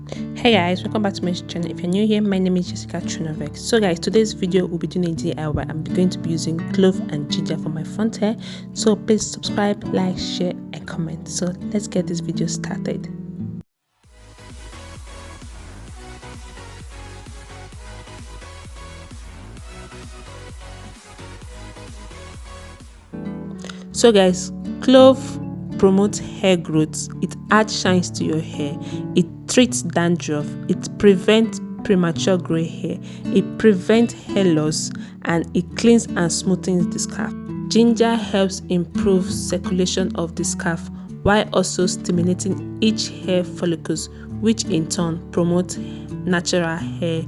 Hey guys, welcome back to my channel. If you're new here, my name is Jessica Chunovek. So guys, today's video will be doing a DIY. I'm going to be using clove and ginger for my front hair. So please subscribe, like, share and comment. So let's get this video started. So guys, clove promotes hair growth. It adds shines to your hair. It treats dandruff. It prevents premature gray hair. It prevents hair loss, and it cleans and smoothens the scalp. Ginger helps improve circulation of the scalp while also stimulating each hair follicles, which in turn promotes natural hair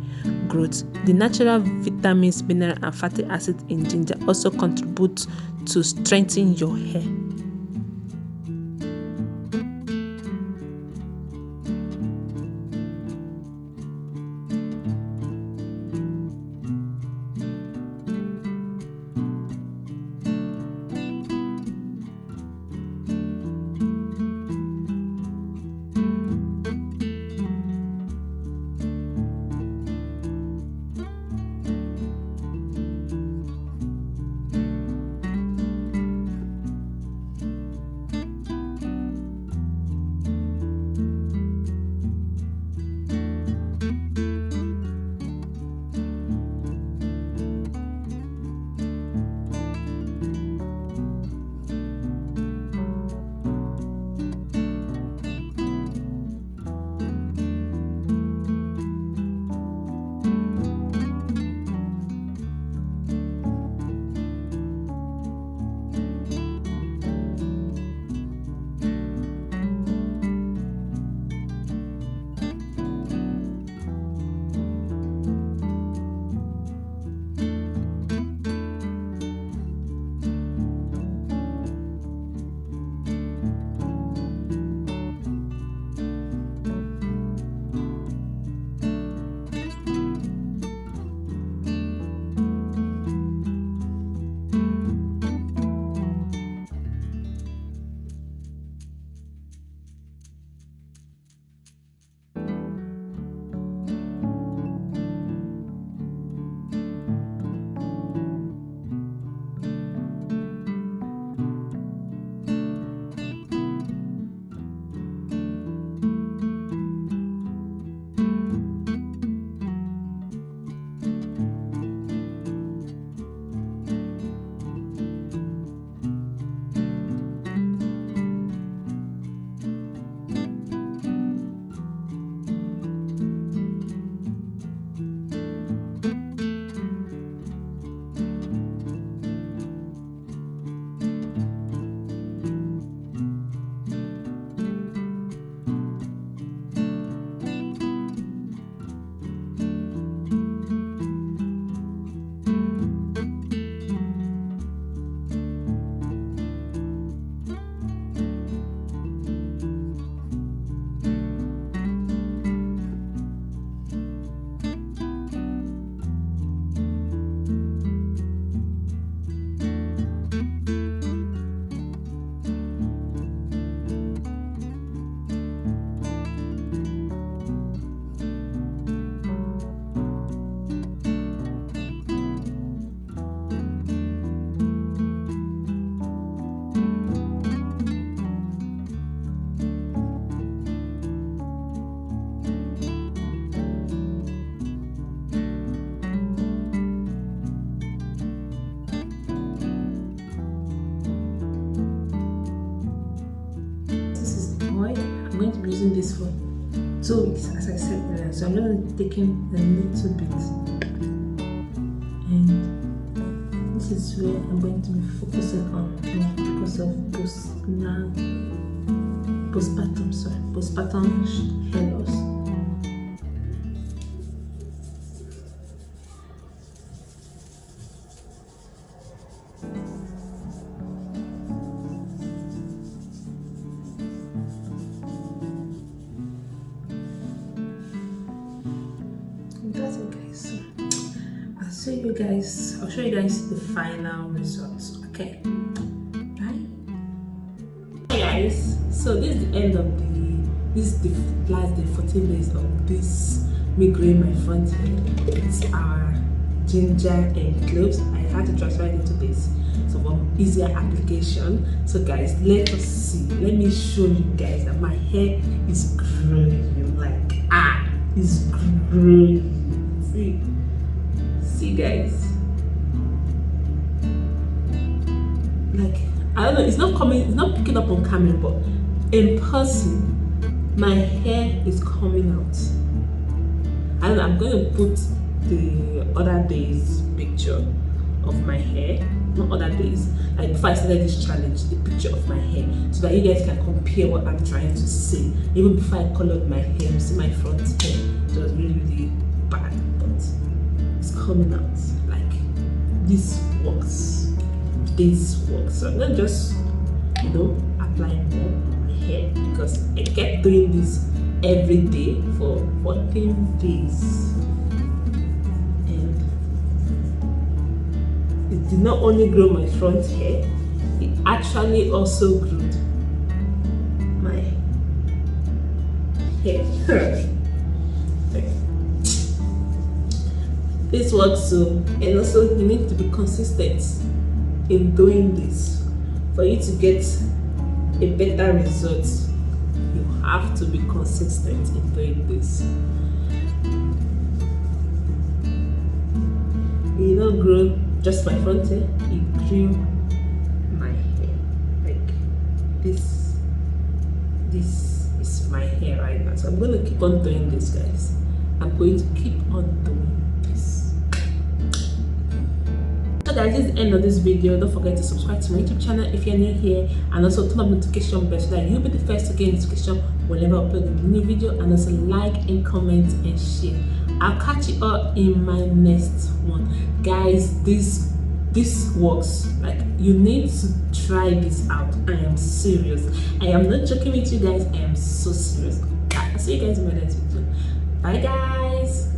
growth. The natural vitamins, mineral and fatty acids in ginger also contribute to strengthen your hair. I'm going to be using this for 2 weeks, as I said earlier. So I'm going to be taking a little bit, and this is where I'm going to be focusing on more because of postpartum hair loss. That's it guys. So I'll show you guys the final results. Okay, bye. Hey guys, so this is the end of This is the last day, 14 days of this me growing my front hair. It's our ginger and cloves. I had to transfer it into this so for easier application. So guys, let us see. Let me show you guys that my hair is growing. Like it's growing. See guys. Like I don't know, it's not picking up on camera, but in person my hair is coming out. I don't know, I'm going to put the other day's picture of my hair, not other days, like before I started this challenge, the picture of my hair, so that you guys can compare what I'm trying to say. Even before I colored my hair, you see my front hair, it was really bad, but it's coming out. Like this works. So I'm not just applying more on my hair, because I kept doing this every day for 14 days, and it did not only grow my front hair, it actually also grew my hair. This works so, and also you need to be consistent in doing this for you to get a better result. You have to be consistent in doing this. You don't grow just my front hair, it grew my hair. Like this is my hair right now. So I'm going to keep on doing this, guys. I'm going to keep on doing this. So guys, this is the end of this video. Don't forget to subscribe to my YouTube channel if you're new here, and also turn on notification bell so that you'll be the first to get notification whenever I upload a new video, and also like and comment and share. I'll catch you all in my next one. Guys, this works. Like, you need to try this out. I am serious. I am not joking with you guys. I am so serious. I'll see you guys in my next video. Bye guys.